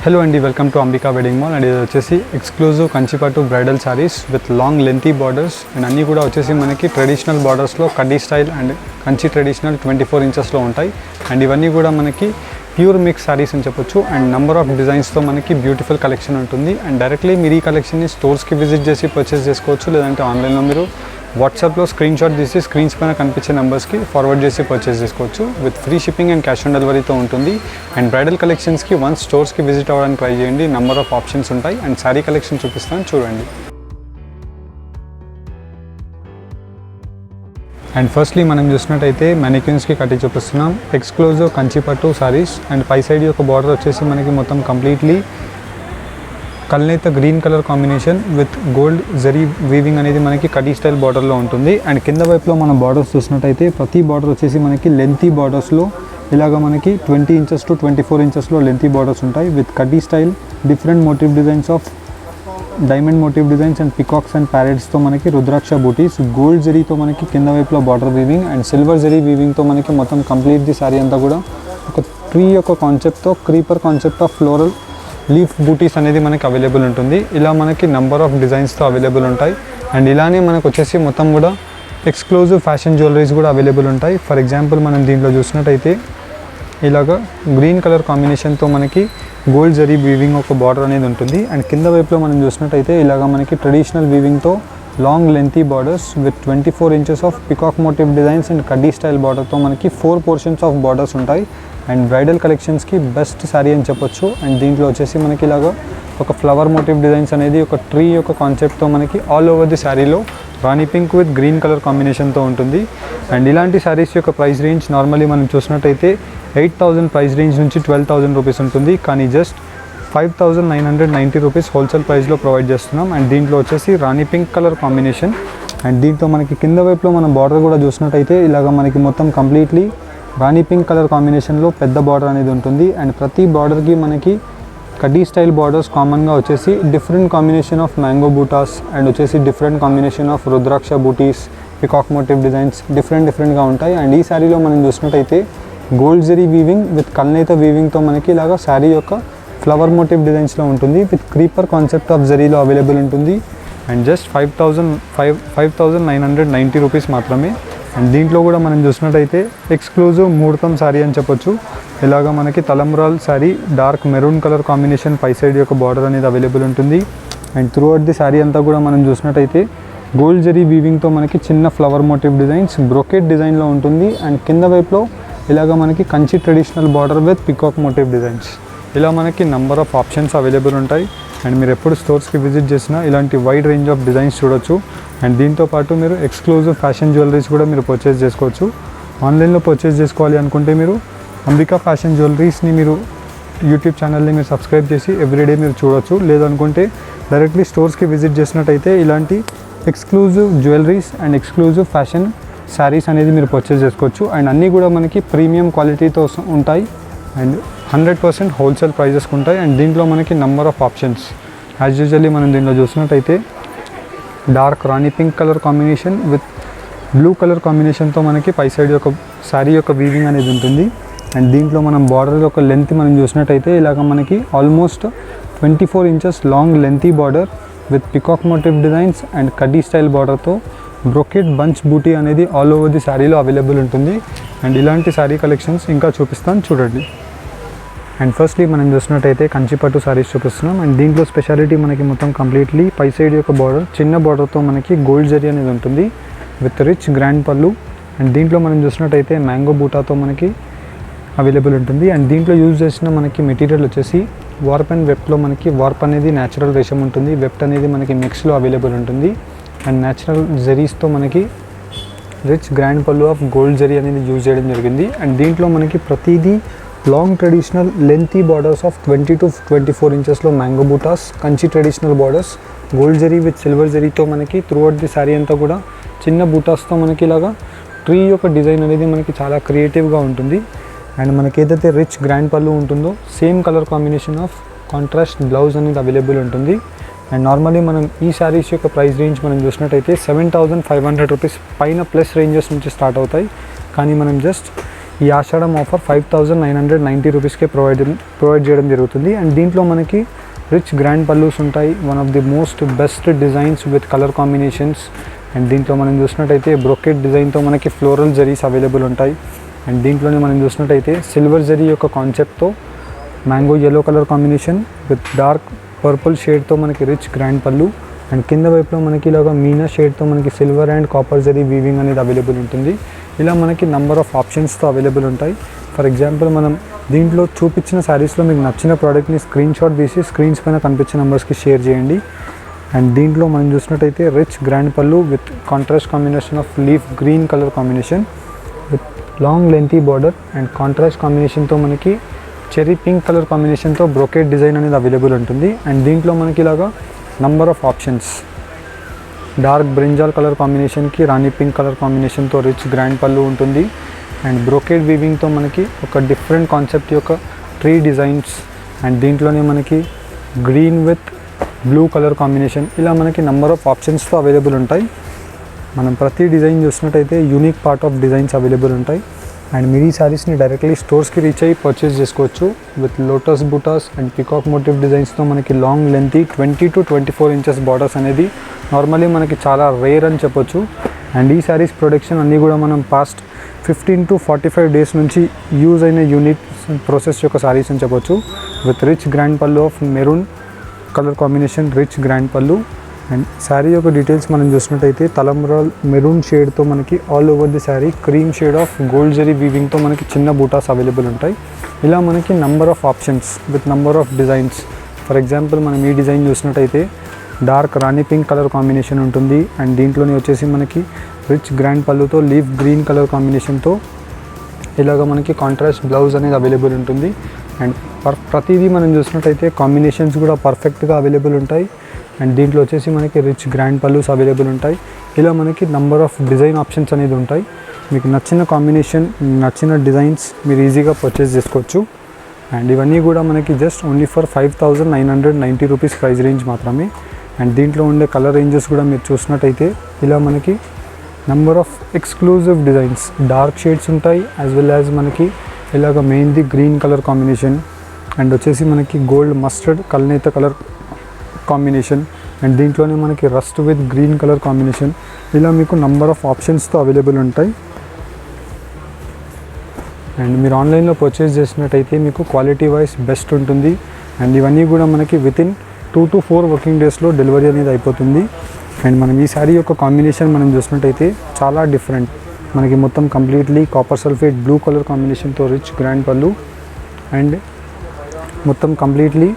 Hello and welcome to Ambika Wedding Mall and ఇది వచ్చేసి exclusive Kanchipattu bridal saris with long lengthy borders and అన్నీ కూడా వచ్చేసి మనకి ట్రెడిషనల్ బార్డర్స్లో కడ్డీ స్టైల్ అండ్ కంచి ట్రెడిషనల్ 24 ఇంచెస్లో ఉంటాయి అండ్ ఇవన్నీ కూడా మనకి ప్యూర్ మిక్స్ సారీస్ అని చెప్పొచ్చు అండ్ నెంబర్ ఆఫ్ డిజైన్స్తో మనకి బ్యూటిఫుల్ కలెక్షన్ ఉంటుంది అండ్ డైరెక్ట్లీ మీరు ఈ కలెక్షన్ని స్టోర్స్కి విజిట్ చేసి పర్చేస్ చేసుకోవచ్చు లేదంటే ఆన్లైన్లో మీరు వాట్సాప్లో స్క్రీన్ షాట్ తీసి స్క్రీన్స్ పైన కనిపించే నెంబర్స్కి ఫార్వర్డ్ చేసి పర్చేస్ చేసుకోవచ్చు with free shipping and cash on డెలివరీతో ఉంటుంది అండ్ బ్రైడల్ కలెక్షన్స్కి వన్స్ స్టోర్స్కి విజిట్ అవ్వడానికి ట్రై చేయండి నెంబర్ ఆఫ్ ఆప్షన్స్ ఉంటాయి అండ్ శారీ కలెక్షన్ చూపిస్తాను చూడండి. అండ్ ఫస్ట్లీ మనం చూసినట్టయితే మెనిక్యూన్స్కి కట్టి చూపిస్తున్నాం ఎక్స్క్లూజివ్ కంచిపట్టు సారీస్ అండ్ పై సైడ్ యొక్క బార్డర్ వచ్చేసి మనకి మొత్తం కంప్లీట్లీ కల్నేత green colour combination with gold zari weaving అనేది మనకి కడ్డీ స్టైల్ బార్డర్లో ఉంటుంది అండ్ కింద వైపులో మనం బార్డర్స్ చూసినట్టయితే ప్రతి బార్డర్ వచ్చేసి మనకి లెంతీ బార్డర్స్లో ఇలాగ మనకి 20 ఇంచెస్ టు 24 ఇంచెస్లో లెంతీ బార్డర్స్ ఉంటాయి విత్ కడ్డీ style different motif designs of diamond motif designs and peacocks and ప్యారెట్స్తో మనకి రుద్రాక్ష బూటీస్ గోల్డ్ జరీతో మనకి కింద వైపులో border weaving and silver zari వీవింగ్తో మనకి మొత్తం కంప్లీట్ ది సారీ అంతా కూడా ఒక ట్రీ యొక్క కాన్సెప్ట్తో creeper concept of floral leaf butis అనేది మనకి అవైలబుల్ ఉంటుంది. ఇలా మనకి నెంబర్ ఆఫ్ డిజైన్స్తో అవైలబుల్ ఉంటాయి అండ్ ఇలానే మనకు వచ్చేసి మొత్తం కూడా ఎక్స్క్లూజివ్ ఫ్యాషన్ జ్యువెలరీస్ కూడా అవైలబుల్ ఉంటాయి. ఫర్ ఎగ్జాంపుల్ మనం దీంట్లో చూసినట్టయితే ఇలాగ గ్రీన్ కలర్ కాంబినేషన్తో మనకి గోల్డ్ జరీ వీవింగ్ ఒక బార్డర్ అనేది ఉంటుంది అండ్ కింద వైపులో మనం చూసినట్టయితే ఇలాగ మనకి ట్రెడిషనల్ వీవింగ్తో long lengthy borders with 24 inches of peacock motif designs and కడ్డీ స్టైల్ బార్డర్తో మనకి 4 పోర్షన్స్ ఆఫ్ బార్డర్స్ ఉంటాయి అండ్ బ్రైడల్ కలెక్షన్స్కి బెస్ట్ శారీ అని చెప్పొచ్చు. అండ్ దీంట్లో వచ్చేసి మనకి ఇలాగ ఒక ఫ్లవర్ మోటివ్ డిజైన్స్ అనేది ఒక ట్రీ యొక్క కాన్సెప్ట్తో మనకి ఆల్ ఓవర్ ది శారీలో రాణి పింక్ విత్ గ్రీన్ కలర్ కాంబినేషన్తో ఉంటుంది అండ్ ఇలాంటి శారీస్ యొక్క ప్రైస్ రేంజ్ నార్మల్లీ మనం చూసినట్టయితే 8,000 ప్రైస్ రేంజ్ నుంచి 12,000 రూపీస్ ఉంటుంది కానీ జస్ట్ 5,990 రూపీస్ హోల్సేల్ ప్రైస్లో ప్రొవైడ్ చేస్తున్నాం అండ్ దీంట్లో వచ్చేసి రాణి పింక్ కలర్ కాంబినేషన్ అండ్ దీంట్లో మనకి కింద వైపులో మనం బార్డర్ కూడా చూసినట్టయితే ఇలాగ మనకి మొత్తం కంప్లీట్లీ రాణి పింక్ కలర్ కాంబినేషన్లో పెద్ద బార్డర్ అనేది ఉంటుంది అండ్ ప్రతి బార్డర్కి మనకి కడ్డీ స్టైల్ బార్డర్స్ కామన్గా వచ్చేసి different combination of mango butas and వచ్చేసి different combination of rudraksha butis peacock motif designs డిఫరెంట్గా ఉంటాయి అండ్ ఈ శారీలో మనం చూసినట్టయితే గోల్డ్ జరీ వీవింగ్ విత్ కల్నేత వీవింగ్తో మనకి ఇలాగా శారీ యొక్క ఫ్లవర్ మోటివ్ డిజైన్స్లో ఉంటుంది విత్ క్రీపర్ కాన్సెప్ట్ ఆఫ్ జరీలో అవైలబుల్ ఉంటుంది అండ్ జస్ట్ 5,990 రూపీస్ మాత్రమే. అండ్ దీంట్లో కూడా మనం చూసినట్టయితే ఎక్స్క్లూజివ్ ముహూర్తం శారీ అని చెప్పొచ్చు. ఇలాగ మనకి తలంబ్రాల్ sari dark maroon colour combination పై సైడ్ యొక్క బార్డర్ అనేది అవైలబుల్ ఉంటుంది and throughout the sari అంతా కూడా మనం చూసినట్టయితే గోల్డ్ జరీ వీవింగ్తో మనకి చిన్న ఫ్లవర్ మోటివ్ డిజైన్స్ బ్రోకెట్ డిజైన్లో ఉంటుంది అండ్ కింద వైపులో ఇలాగ మనకి Kanchi traditional border with peacock motif designs. ఇలా మనకి నెంబర్ ఆఫ్ ఆప్షన్స్ అవైలబుల్ ఉంటాయి అండ్ మీరు ఎప్పుడు స్టోర్స్కి విజిట్ చేసినా ఇలాంటి వైడ్ రేంజ్ ఆఫ్ డిజైన్స్ చూడొచ్చు అండ్ దీంతోపాటు మీరు ఎక్స్క్లూజివ్ ఫ్యాషన్ జ్యువెలరీస్ కూడా మీరు పర్చేస్ చేసుకోవచ్చు. ఆన్లైన్లో పర్చేస్ చేసుకోవాలి అనుకుంటే మీరు అంబికా ఫ్యాషన్ జ్యువెలరీస్ని మీరు యూట్యూబ్ ఛానల్ని మీరు సబ్స్క్రైబ్ చేసి ఎవ్రీడే మీరు చూడొచ్చు లేదనుకుంటే డైరెక్ట్లీ స్టోర్స్కి విజిట్ చేసినట్టయితే ఇలాంటి exclusive jewelleries and exclusive fashion saris అనేది మీరు పర్చేస్ చేసుకోవచ్చు అండ్ అన్నీ కూడా మనకి ప్రీమియం క్వాలిటీతో ఉంటాయి అండ్ 100% హోల్సేల్ ప్రైజెస్కి ఉంటాయి అండ్ దీంట్లో మనకి number of options as usually మనం దీంట్లో చూసినట్టయితే dark Rani pink colour combination with blue colour కాంబినేషన్తో మనకి పై సైడ్ యొక్క శారీ యొక్క వీవింగ్ అనేది ఉంటుంది అండ్ దీంట్లో మనం బార్డర్ యొక్క లెంత్ మనం చూసినట్టయితే ఇలాగ మనకి almost 24 inches long lengthy border with peacock motif designs and కడ్డీ స్టైల్ బార్డర్తో బ్రోకెట్ బంచ్ బూటీ అనేది ఆల్ ఓవర్ ది శారీలో అవైలబుల్ ఉంటుంది అండ్ ఇలాంటి శారీ కలెక్షన్స్ ఇంకా చూపిస్తాను చూడండి. అండ్ ఫస్ట్లీ మనం చూసినట్టయితే కంచిపట్టు శారీస్ చూపిస్తున్నాం అండ్ దీంట్లో స్పెషాలిటీ మనకి మొత్తం కంప్లీట్లీ పై సైడ్ యొక్క బార్డర్ చిన్న బార్డర్తో మనకి గోల్డ్ జరీ అనేది ఉంటుంది with rich grand pallu and దీంట్లో మనం చూసినట్టయితే మ్యాంగో బూటాతో మనకి అవైలబుల్ ఉంటుంది అండ్ దీంట్లో యూజ్ చేసిన మనకి మెటీరియల్ వచ్చేసి వార్ప్ అండ్ వెబ్లో మనకి వార్ప్ అనేది న్యాచురల్ రేషం ఉంటుంది వెబ్ట్ అనేది మనకి మిక్స్లో అవైలబుల్ ఉంటుంది అండ్ న్యాచురల్ జరీస్తో మనకి rich grand pallu of gold zari అనేది యూజ్ చేయడం జరిగింది అండ్ దీంట్లో మనకి ప్రతిదీ long traditional lengthy borders of 20 to 24 ఇంచెస్లో mango butas Kanchi traditional borders gold zari with silver జరీతో మనకి త్రూ అవుట్ ది శారీ అంతా కూడా చిన్న బూటాస్తో మనకి ఇలాగా ట్రీ యొక్క డిజైన్ అనేది మనకి చాలా క్రియేటివ్గా ఉంటుంది అండ్ మనకి ఏదైతే రిచ్ గ్రాండ్ పళ్ళు ఉంటుందో same colour combination of contrast blouse అనేది అవైలబుల్ ఉంటుంది అండ్ నార్మల్లీ మనం ఈ శారీస్ యొక్క ప్రైస్ రేంజ్ మనం చూసినట్టయితే 7,500 రూపీస్ పైన ప్లస్ రేంజెస్ నుంచి స్టార్ట్ అవుతాయి కానీ మనం జస్ట్ ఈ ఆషాఢం ఆఫర్ 5,990 రూపీస్కే ప్రొవైడ్ చేయడం జరుగుతుంది. అండ్ దీంట్లో మనకి రిచ్ గ్రాండ్ పల్లూస్ ఉంటాయి. One of the most best designs with colour combinations. And దీంట్లో మనం చూసినట్టయితే బ్రొకెట్ డిజైన్తో మనకి ఫ్లోరల్ జరీస్ అవైలబుల్ ఉంటాయి. అండ్ దీంట్లోనే మనం చూసినట్టయితే సిల్వర్ జరీ యొక్క కాన్సెప్ట్తో mango yellow colour combination with dark purple షేడ్తో మనకి రిచ్ గ్రాండ్ పళ్ళు. అండ్ కింద వైపులో మనకి ఇలాగ మీనా షేడ్తో మనకి silver and copper zari weaving అనేది అవైలబుల్ ఉంటుంది. ఇలా మనకి నంబర్ ఆఫ్ ఆప్షన్స్తో అవైలబుల్ ఉంటాయి. ఫర్ ఎగ్జాంపుల్ మనం దీంట్లో చూపించిన శారీస్లో మీకు నచ్చిన ప్రోడక్ట్ని స్క్రీన్ షాట్ తీసి స్క్రీన్స్ పైన కనిపించే నెంబర్స్కి షేర్ చేయండి. అండ్ దీంట్లో మనం చూసినట్టయితే rich grand pallu with contrast combination of leaf green colour combination with long lengthy border and contrast కాంబినేషన్తో మనకి చెరీ పింక్ కలర్ కాంబినేషన్తో బ్రొకెట్ డిజైన్ అనేది అవైలబుల్ ఉంటుంది. అండ్ దీంట్లో మనకి ఇలాగా number of options dark brinjal colour కాంబినేషన్కి రాణి పింక్ కలర్ కాంబినేషన్తో రిచ్ గ్రాండ్ పళ్ళు ఉంటుంది. అండ్ బ్రొకెట్ వీవింగ్తో మనకి ఒక డిఫరెంట్ కాన్సెప్ట్ యొక్క ట్రీ డిజైన్స్. అండ్ దీంట్లోనే మనకి green with blue colour combination. ఇలా మనకి నంబర్ ఆఫ్ ఆప్షన్స్తో అవైలబుల్ ఉంటాయి. మనం ప్రతి డిజైన్ చూసినట్టయితే unique part of designs available ఉంటాయి. అండ్ మీరు ఈ శారీస్ని డైరెక్ట్లీ స్టోర్స్కి రీచ్ అయ్యి పర్చేస్ చేసుకోవచ్చు. With lotus butas and peacock motif డిజైన్స్తో మనకి long lengthy 20 to 24 inches borders అనేది నార్మల్లీ మనకి చాలా రేర్ అని చెప్పొచ్చు. అండ్ ఈ శారీస్ ప్రొడక్షన్ అన్నీ కూడా మనం పాస్ట్ 15 to 45 డేస్ నుంచి యూజ్ అయిన యూనిట్ ప్రాసెస్ యొక్క శారీస్ అని చెప్పొచ్చు. With rich grand pallu of maroon colour combination rich grand pallu. And sari యొక్క డీటెయిల్స్ మనం చూసినట్టయితే తలంబ్రాల్ మెరూన్ షేడ్తో మనకి all over the sari cream shade of gold zari వీవింగ్తో మనకి చిన్న బూటాస్ అవైలబుల్ ఉంటాయి. ఇలా మనకి number of options with number of designs. For example మనం ఈ డిజైన్ చూసినట్టయితే డార్క్ రాణి పింక్ కలర్ కాంబినేషన్ ఉంటుంది. అండ్ దీంట్లోనే వచ్చేసి మనకి రిచ్ గ్రాండ్ పళ్ళుతో లీఫ్ గ్రీన్ కలర్ కాంబినేషన్తో ఇలాగ మనకి కాంట్రాస్ట్ బ్లౌజ్ అనేది అవైలబుల్ ఉంటుంది. అండ్ ప్రతిదీ మనం చూసినట్టయితే కాంబినేషన్స్ కూడా పర్ఫెక్ట్గా అవైలబుల్ ఉంటాయి. అండ్ దీంట్లో వచ్చేసి మనకి రిచ్ గ్రాండ్ పల్లూస్ అవైలబుల్ ఉంటాయి. ఇలా మనకి నంబర్ ఆఫ్ డిజైన్ ఆప్షన్స్ అనేది ఉంటాయి. మీకు నచ్చిన కాంబినేషన్ నచ్చిన డిజైన్స్ మీరు ఈజీగా పర్చేస్ చేసుకోవచ్చు. అండ్ ఇవన్నీ కూడా మనకి just only for 5,990 rupees price range మాత్రమే. అండ్ దీంట్లో ఉండే కలర్ రేంజెస్ కూడా మీరు చూసినట్టయితే ఇలా మనకి number of exclusive designs dark shades ఉంటాయి. యాజ్ వెల్ యాజ్ మనకి ఇలాగ మెయిన్ది గ్రీన్ కలర్ కాంబినేషన్ అండ్ వచ్చేసి మనకి గోల్డ్ మస్టర్డ్ కల్నేత కలర్ కాంబినేషన్. అండ్ దీంట్లోనే మనకి rust with green colour combination. ఇలా మీకు నంబర్ ఆఫ్ ఆప్షన్స్తో అవైలబుల్ ఉంటాయి. అండ్ మీరు ఆన్లైన్లో పర్చేస్ చేసినట్టయితే మీకు క్వాలిటీ వైజ్ బెస్ట్ ఉంటుంది. అండ్ ఇవన్నీ కూడా మనకి వితిన్ 2 to 4 వర్కింగ్ డేస్లో డెలివరీ అనేది అయిపోతుంది. అండ్ మనం ఈ శారీ యొక్క కాంబినేషన్ మనం చూసినట్టయితే చాలా డిఫరెంట్. మనకి మొత్తం completely copper sulphate blue colour కాంబినేషన్తో రిచ్ గ్రాండ్ పళ్ళు. అండ్ మొత్తం కంప్లీట్లీ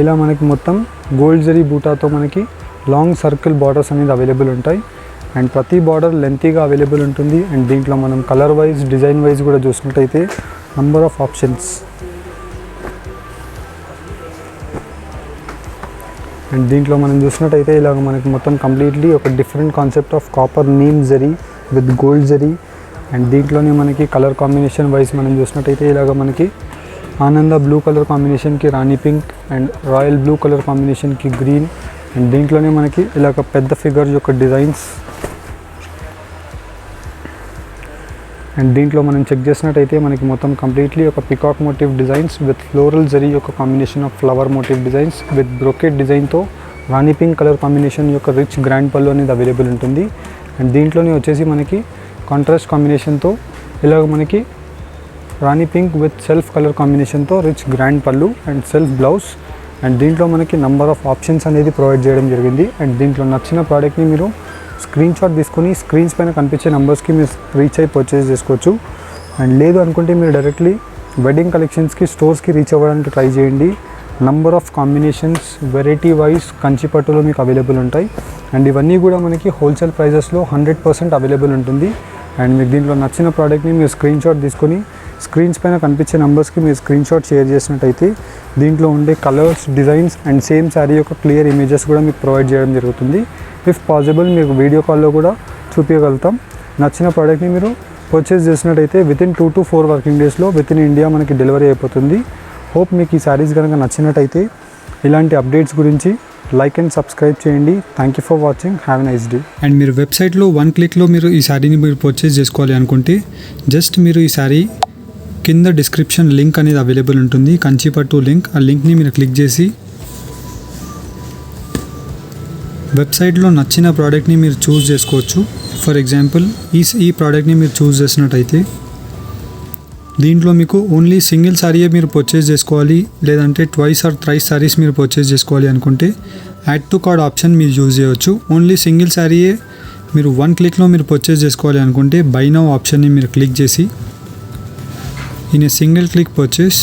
ఇలా మనకి మొత్తం గోల్డ్ జరీ బూటాతో మనకి లాంగ్ సర్కిల్ బార్డర్స్ అనేది అవైలబుల్ ఉంటాయి. అండ్ ప్రతి బార్డర్ లెంతీగా అవైలబుల్ ఉంటుంది. అండ్ దీంట్లో మనం కలర్ వైజ్ డిజైన్ వైజ్ కూడా చూసినట్టయితే నంబర్ ఆఫ్ ఆప్షన్స్. అండ్ దీంట్లో మనం చూసినట్టయితే ఇలాగ మనకి మొత్తం కంప్లీట్లీ ఒక different concept of copper neem zari with gold zari. And దీంట్లోనే మనకి కలర్ కాంబినేషన్ వైజ్ మనం చూసినట్టయితే ఇలాగ మనకి ఆనంద బ్లూ కలర్ కాంబినేషన్కి rani pink and royal blue colour కాంబినేషన్కి గ్రీన్. అండ్ దీంట్లోనే మనకి ఇలాగ పెద్ద ఫిగర్ యొక్క డిజైన్స్. అండ్ దీంట్లో మనం చెక్ చేసినట్టయితే మనకి మొత్తం కంప్లీట్లీ ఒక peacock motif designs with floral zari యొక్క combination of flower motif designs with brocade డిజైన్తో రాణి పింక్ కలర్ కాంబినేషన్ యొక్క రిచ్ గ్రాండ్ పళ్ళు అనేది అవైలబుల్ ఉంటుంది. అండ్ దీంట్లోనే వచ్చేసి మనకి కాంట్రాస్ట్ కాంబినేషన్తో ఇలాగ మనకి రాణి పింక్ విత్ సెల్ఫ్ కలర్ కాంబినేషన్తో rich grand pallu and self blouse. And దీంట్లో మనకి నంబర్ ఆఫ్ ఆప్షన్స్ అనేది ప్రొవైడ్ చేయడం జరిగింది. అండ్ దీంట్లో నచ్చిన ప్రోడక్ట్ని మీరు స్క్రీన్ షాట్ తీసుకొని స్క్రీన్స్ పైన కనిపించే నెంబర్స్కి మీరు రీచ్ అయ్యి పర్చేస్ చేసుకోవచ్చు. అండ్ లేదు అనుకుంటే మీరు డైరెక్ట్లీ వెడ్డింగ్ కలెక్షన్స్కి స్టోర్స్కి రీచ్ అవ్వడానికి ట్రై చేయండి. Number of combinations variety wise కంచిపట్టులో మీకు అవైలబుల్ ఉంటాయి. అండ్ ఇవన్నీ కూడా మనకి హోల్సేల్ ప్రైజెస్లో 100% అవైలబుల్ ఉంటుంది. అండ్ మీకు దీంట్లో నచ్చిన ప్రోడక్ట్ని మీరు స్క్రీన్ షాట్ తీసుకొని స్క్రీన్స్ పైన కనిపించే నెంబర్స్కి మీరు స్క్రీన్ షాట్ షేర్ చేసినట్టయితే దీంట్లో ఉండే colours designs and same sari యొక్క క్లియర్ ఇమేజెస్ కూడా మీకు ప్రొవైడ్ చేయడం జరుగుతుంది. ఇఫ్ పాసిబుల్ మీకు వీడియో కాల్లో కూడా చూపించగలుగుతాం. నచ్చిన ప్రోడక్ట్ని మీరు పర్చేస్ చేసినట్టయితే వితిన్ 2 to 4 వర్కింగ్ డేస్లో వితిన్ ఇండియా మనకి డెలివరీ అయిపోతుంది. హోప్ మీకు ఈ శారీస్ కనుక నచ్చినట్టయితే ఇలాంటి అప్డేట్స్ గురించి లైక్ అండ్ సబ్స్క్రైబ్ చేయండి. Thank you for watching. Have a nice day. And మీరు వెబ్సైట్లో 1 క్లిక్లో మీరు ఈ శారీని మీరు పర్చేస్ చేసుకోవాలి అనుకుంటే జస్ట్ మీరు ఈ శారీ కింద డిస్క్రిప్షన్ లింక్ అనేది అవైలబుల్ ఉంటుంది, కంచిపట్టు లింక్. ఆ లింక్ని మీరు క్లిక్ చేసి వెబ్సైట్లో నచ్చిన ప్రోడక్ట్ని మీరు చూస్ చేసుకోవచ్చు. ఫర్ ఎగ్జాంపుల్ ఈ ప్రోడక్ట్ని మీరు చూస్ చేసినట్టయితే దీంట్లో మీకు ఓన్లీ సింగిల్ సారీయే మీరు పర్చేస్ చేసుకోవాలి, లేదంటే ట్వైస్ ఆర్ థ్రైస్ సారీస్ మీరు పర్చేస్ చేసుకోవాలి అనుకుంటే యాడ్ టు కార్డ్ ఆప్షన్ మీరు యూజ్ చేయవచ్చు. ఓన్లీ సింగిల్ సారీయే మీరు 1 క్లిక్లో మీరు పర్చేస్ చేసుకోవాలి అనుకుంటే బై నౌ ఆప్షన్ని మీరు క్లిక్ చేసి in a single click purchase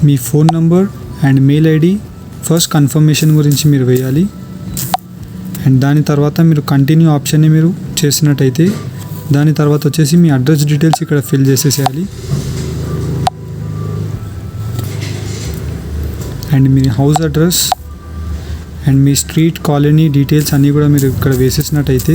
me phone number and mail ID first confirmation గురించి మీరు వేయాలి. అండ్ దాని తర్వాత మీరు కంటిన్యూ ఆప్షన్ని మీరు చేసినట్టయితే దాని తర్వాత వచ్చేసి మీ అడ్రస్ డీటెయిల్స్ ఇక్కడ ఫిల్ చేసేసేయాలి. అండ్ మీ హౌస్ అడ్రస్ అండ్ మీ స్ట్రీట్ కాలనీ డీటెయిల్స్ అన్నీ కూడా మీరు ఇక్కడ వేసేసినట్టయితే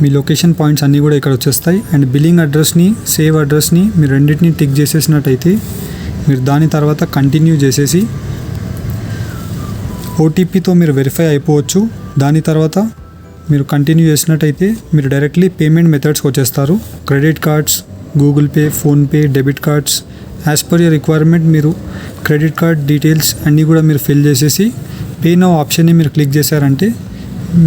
మీ లొకేషన్ పాయింట్స్ అన్నీ కూడా ఇక్కడ వచ్చేస్తాయి. అండ్ బిల్లింగ్ అడ్రస్ని సేవ్ అడ్రస్ని మీరు రెండింటిని టిక్ చేసేసినట్టయితే మీరు దాని తర్వాత కంటిన్యూ చేసేసి ఓటీపీతో మీరు వెరిఫై అయిపోవచ్చు. దాని తర్వాత మీరు కంటిన్యూ చేసినట్టయితే మీరు డైరెక్ట్లీ పేమెంట్ మెథడ్స్కి వచ్చేస్తారు. Credit cards, Google pay, PhonePe, debit cards, as per your requirement మీరు క్రెడిట్ కార్డ్ డీటెయిల్స్ అన్నీ కూడా మీరు ఫిల్ చేసేసి పే నౌ ఆప్షన్ని మీరు క్లిక్ చేశారంటే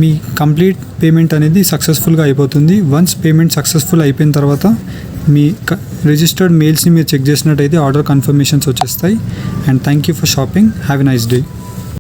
మీ కంప్లీట్ పేమెంట్ అనేది సక్సెస్ఫుల్గా అయిపోతుంది. వన్స్ పేమెంట్ సక్సెస్ఫుల్ అయిపోయిన తర్వాత మీ రిజిస్టర్డ్ మెయిల్స్ని మీరు చెక్ చేసినట్టయితే ఆర్డర్ కన్ఫర్మేషన్స్ వచ్చేస్తాయి. And thank you for shopping. Have a nice day.